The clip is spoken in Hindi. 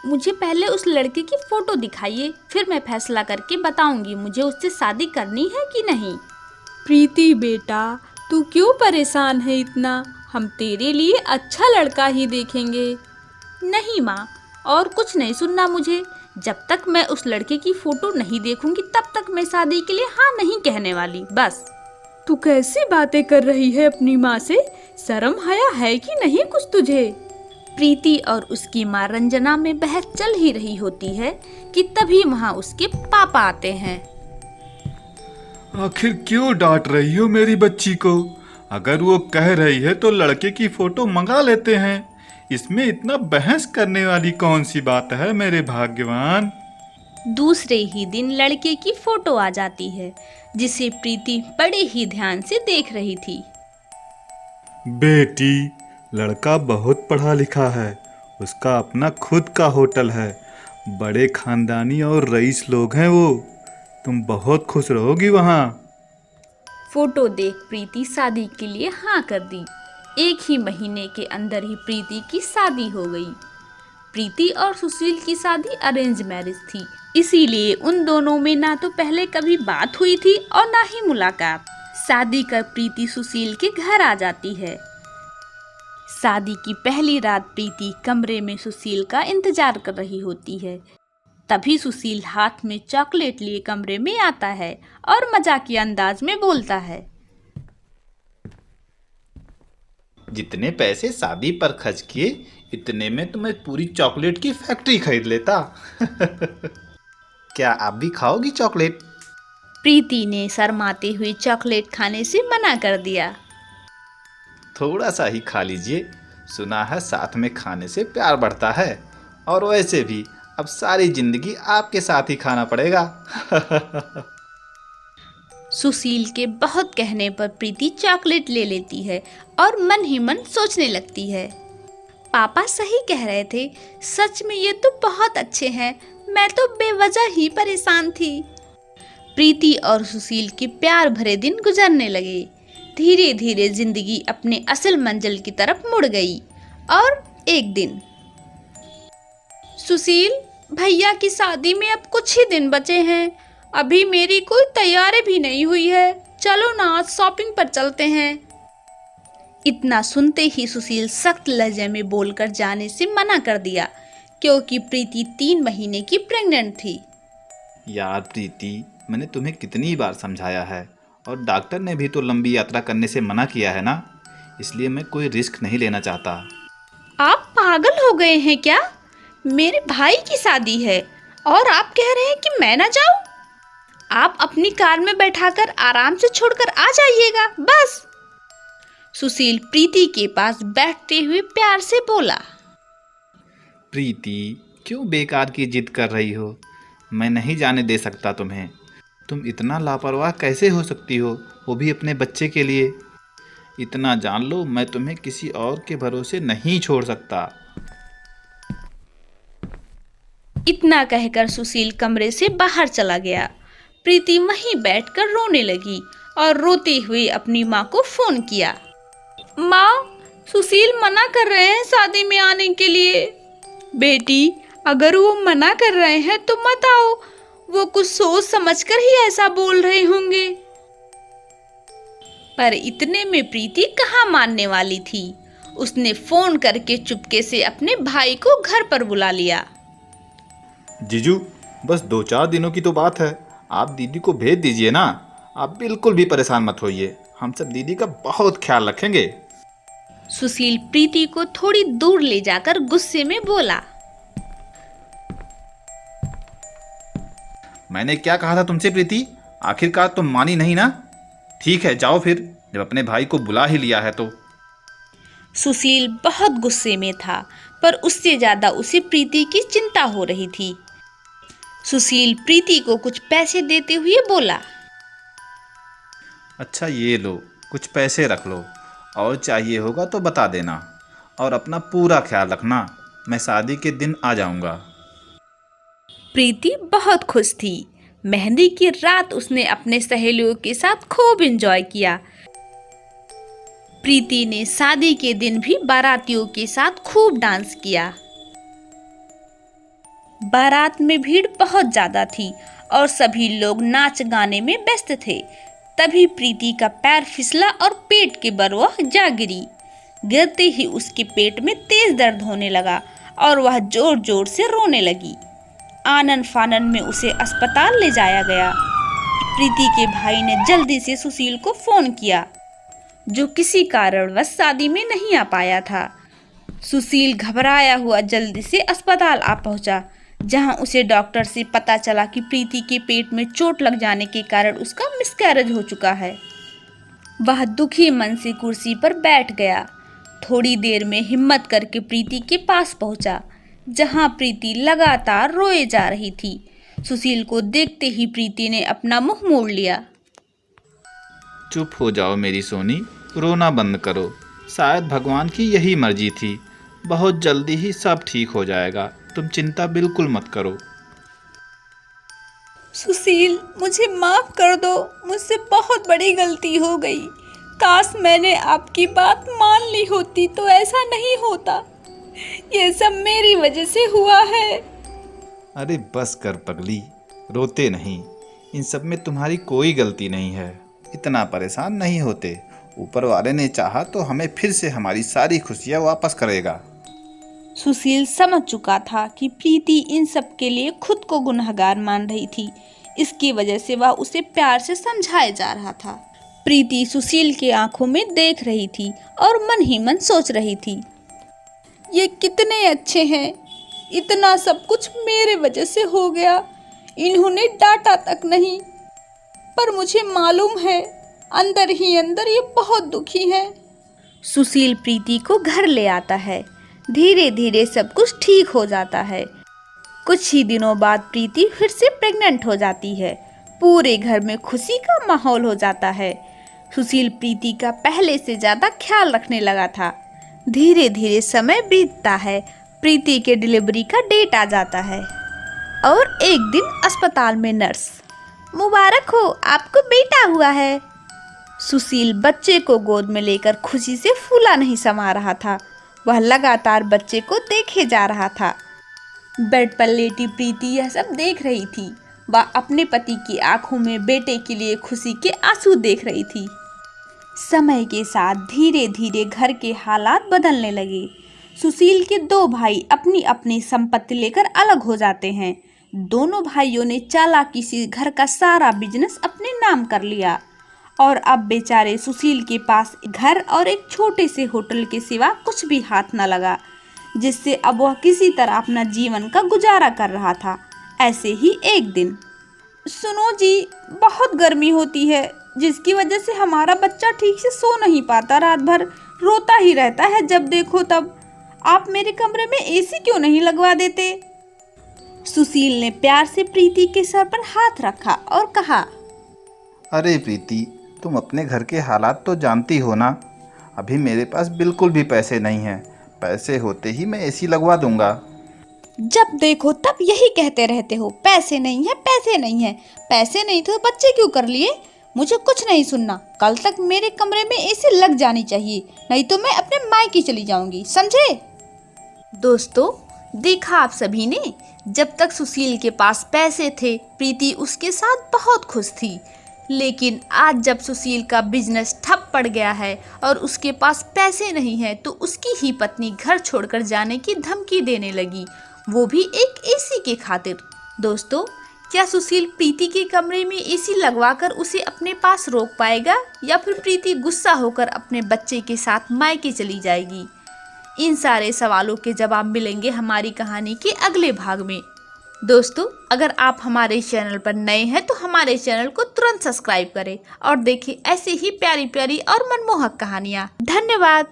मुझे पहले उस लड़के की फोटो दिखाइए, फिर मैं फैसला करके बताऊंगी मुझे उससे शादी करनी है कि नहीं। प्रीति बेटा, तू क्यों परेशान है इतना? हम तेरे लिए अच्छा लड़का ही देखेंगे। नहीं माँ, और कुछ नहीं सुनना मुझे। जब तक मैं उस लड़के की फोटो नहीं देखूंगी तब तक मैं शादी के लिए हाँ नहीं कहने वाली, बस। तू कैसी बातें कर रही है अपनी माँ से? शर्म हया है कि नहीं कुछ तुझे? प्रीति और उसकी माँ रंजना में बहस चल ही रही होती है कि तभी वहाँ उसके पापा आते हैं। आखिर क्यों डांट रही हो मेरी बच्ची को? अगर वो कह रही है तो लड़के की फोटो मंगा लेते हैं। इसमें इतना बहस करने वाली कौन सी बात है मेरे भाग्यवान? दूसरे ही दिन लड़के की फोटो आ जाती है, जिसे प्रीति बड़े ही ध्यान से देख रही थी। बेटी, लड़का बहुत पढ़ा लिखा है। उसका अपना खुद का होटल है। बड़े खानदानी और रईस लोग हैं वो। तुम बहुत खुश रहोगी वहाँ। फोटो देख प्रीति शादी के लिए हाँ कर दी। एक ही महीने के अंदर ही प्रीति की शादी हो गई। प्रीति और सुशील की शादी अरेंज मैरिज थी, इसीलिए उन दोनों में ना तो पहले कभी बात हुई थी और ना ही मुलाकात। शादी कर प्रीति सुशील के घर आ जाती है। शादी की पहली रात प्रीति कमरे में सुशील का इंतजार कर रही होती है। तभी सुशील हाथ में चॉकलेट लिए कमरे में आता है और मजाकिया अंदाज में बोलता है, जितने पैसे शादी पर खर्च किए, इतने में तो मैं पूरी चॉकलेट की फैक्ट्री खरीद लेता। क्या आप भी खाओगी चॉकलेट? प्रीति ने शर्माते हुए चॉकलेट खाने से मना कर दिया। थोड़ा सा ही खा लीजिए। सुना है साथ में खाने से प्यार बढ़ता है। और वैसे भी अब सारी जिंदगी आपके साथ ही खाना पड़ेगा। सुशील के बहुत कहने पर प्रीति चॉकलेट ले लेती है और मन ही मन सोचने लगती है, पापा सही कह रहे थे, सच में ये तो बहुत अच्छे हैं, मैं तो बेवजह ही परेशान थी। प्रीति और सुशील के प्यार भरे दिन गुजरने लगे। धीरे धीरे जिंदगी अपने असल मंजिल की तरफ मुड़ गई। और एक दिन, सुशील, भैया की शादी में अब कुछ ही दिन बचे हैं, अभी मेरी कोई तैयारी भी नहीं हुई है, चलो ना आज शॉपिंग पर चलते हैं। इतना सुनते ही सुशील सख्त लहजे में बोलकर जाने से मना कर दिया, क्योंकि प्रीति 3 महीने की प्रेग्नेंट थी। यार प्रीति, मैंने तुम्हें कितनी बार समझाया है, और डॉक्टर ने भी तो लंबी यात्रा करने से मना किया है ना। इसलिए मैं कोई रिस्क नहीं लेना चाहता। आप पागल हो गए हैं क्या? मेरे भाई की शादी है और आप कह रहे हैं कि मैं ना जाऊं? आप अपनी कार में बैठाकर आराम से छोड़कर आ जाइएगा, बस। सुशील प्रीति के पास बैठते हुए प्यार से बोला। प्रीति, क्यों बेकार की जिद कर रही हो? मैं नहीं जाने दे सकता तुम्हें। तुम इतना लापरवाह कैसे हो सकती हो, वो भी अपने बच्चे के लिए? इतना जान लो, मैं तुम्हें किसी और के भरोसे नहीं छोड़ सकता। इतना कहकर सुशील कमरे से बाहर चला गया। प्रीति वहीं बैठकर रोने लगी और रोते हुए अपनी माँ को फोन किया। माँ, सुशील मना कर रहे हैं शादी में आने के लिए। बेटी, अगर वो मना कर रहे हैं तो मत आओ, वो कुछ सोच समझकर ही ऐसा बोल रहे होंगे। पर इतने में प्रीति कहाँ मानने वाली थी। उसने फोन करके चुपके से अपने भाई को घर पर बुला लिया। जीजू, बस 2-4 दिनों की तो बात है, आप दीदी को भेज दीजिए ना। आप बिल्कुल भी परेशान मत होइए, हम सब दीदी का बहुत ख्याल रखेंगे। सुशील प्रीति को थोड़ी दूर ले जाकर गुस्से में बोला। मैंने क्या कहा था तुमसे प्रीति? आखिरकार तुम मानी नहीं ना। ठीक है, जाओ फिर, जब अपने भाई को बुला ही लिया है तो। सुशील बहुत गुस्से में था, पर उससे ज्यादा उसे प्रीति की चिंता हो रही थी। सुशील प्रीति को कुछ पैसे देते हुए बोला। अच्छा, ये लो, कुछ पैसे रख लो, और चाहिए होगा तो बता देना, और अपना पूरा ख्याल रखना। मैं शादी के दिन आ जाऊंगा। प्रीति बहुत खुश थी। मेहंदी की रात उसने अपने सहेलियों के साथ खूब एंजॉय किया। प्रीति ने शादी के दिन भी बारातियों के साथ खूब डांस किया। बारात में भीड़ बहुत ज्यादा थी और सभी लोग नाच गाने में व्यस्त थे। तभी प्रीति का पैर फिसला और पेट के बल वह जा गिरी। गिरते ही उसके पेट में तेज दर्द होने लगा और वह जोर जोर से रोने लगी। आनन फानन में उसे अस्पताल ले जाया गया। प्रीति के भाई ने जल्दी से सुशील को फोन किया, जो किसी कारणवश शादी में नहीं आ पाया था। सुशील घबराया हुआ जल्दी से अस्पताल आ पहुंचा, जहां उसे डॉक्टर से पता चला कि प्रीति के पेट में चोट लग जाने के कारण उसका मिसकैरेज हो चुका है। वह दुखी मन से कुर्सी पर बैठ गया। थोड़ी देर में हिम्मत करके प्रीति के पास पहुंचा, जहां प्रीति लगातार रोए जा रही थी। सुशील को देखते ही प्रीति ने अपना मुंह मोड़ लिया। चुप हो जाओ मेरी सोनी, रोना बंद करो। शायद भगवान की यही मर्जी थी। बहुत जल्दी ही सब ठीक हो जाएगा, तुम चिंता बिल्कुल मत करो। सुशील, मुझे माफ कर दो, मुझसे बहुत बड़ी गलती हो गई। काश मैंने आपकी बात मान ली होती तो ऐसा नहीं होता। ये सब मेरी वजह से हुआ है। अरे बस कर पगली, रोते नहीं। इन सब में तुम्हारी कोई गलती नहीं है। इतना परेशान नहीं होते। ऊपर वाले ने चाहा तो हमें फिर से हमारी सारी खुशियाँ वापस करेगा। सुशील समझ चुका था कि प्रीति इन सब के लिए खुद को गुनहगार मान रही थी। इसकी वजह से वह उसे प्यार से समझाया जा रहा था। प्रीति सुशील के आंखों में देख रही थी और मन ही मन सोच रही थी, ये कितने अच्छे हैं। इतना सब कुछ मेरे वजह से हो गया। इन्होंने डांटा तक नहीं, पर मुझे मालूम है अंदर ही अंदर ये बहुत दुखी है। सुशील प्रीति को घर ले आता है। धीरे धीरे सब कुछ ठीक हो जाता है। कुछ ही दिनों बाद प्रीति फिर से प्रेग्नेंट हो जाती है। पूरे घर में खुशी का माहौल हो जाता है। सुशील प्रीति का पहले से ज़्यादा ख्याल रखने लगा था। धीरे धीरे समय बीतता है। प्रीति के डिलीवरी का डेट आ जाता है और एक दिन अस्पताल में नर्स, मुबारक हो, आपको बेटा हुआ है। सुशील बच्चे को गोद में लेकर खुशी से फूला नहीं समा रहा था। वह लगातार बच्चे को देखे जा रहा था। बेड पर लेटी प्रीति यह सब देख रही थी। वह अपने पति की आंखों में बेटे के लिए खुशी के आंसू देख रही थी। समय के साथ धीरे धीरे घर के हालात बदलने लगे। सुशील के दो भाई अपनी अपनी संपत्ति लेकर अलग हो जाते हैं। दोनों भाइयों ने चालाकी से घर का सारा बिजनेस अपने नाम कर लिया और अब बेचारे सुशील के पास घर और एक छोटे से होटल के सिवा कुछ भी हाथ न लगा, जिससे अब वह किसी तरह अपना जीवन का गुजारा कर रहा था। ऐसे ही एक दिन, सुनो जी, बहुत गर्मी होती है, जिसकी वजह से हमारा बच्चा ठीक से सो नहीं पाता। रात भर रोता ही रहता है जब देखो तब। आप मेरे कमरे में एसी क्यों नहीं लगवा देते? सुशील ने प्यार से प्रीति के सर पर हाथ रखा और कहा, अरे प्रीति, तुम अपने घर के हालात तो जानती हो ना। अभी मेरे पास बिल्कुल भी पैसे नहीं हैं। पैसे होते ही मैं एसी लगवा दूंगा। जब देखो तब यही कहते रहते हो, पैसे नहीं है, पैसे नहीं है। पैसे नहीं तो बच्चे क्यों कर लिए? मुझे कुछ नहीं सुनना। कल तक मेरे कमरे में एसी लग जानी चाहिए, नहीं तो मैं अपने मायके चली जाऊंगी, समझे? दोस्तों, देखा आप सभी ने, जब तक सुशील के पास पैसे थे प्रीति उसके साथ बहुत खुश थी। लेकिन आज जब सुशील का बिजनेस ठप पड़ गया है और उसके पास पैसे नहीं है, तो उसकी ही पत्नी घर छोड़कर जाने की धमकी देने लगी, वो भी एक एसी के खातिर। दोस्तों, क्या सुशील प्रीति के कमरे में एसी लगवाकर उसे अपने पास रोक पाएगा या फिर प्रीति गुस्सा होकर अपने बच्चे के साथ मायके चली जाएगी? इन सारे सवालों के जवाब मिलेंगे हमारी कहानी के अगले भाग में। दोस्तों, अगर आप हमारे चैनल पर नए हैं तो हमारे चैनल को तुरंत सब्सक्राइब करें और देखें ऐसे ही प्यारी प्यारी और मनमोहक कहानियाँ। धन्यवाद।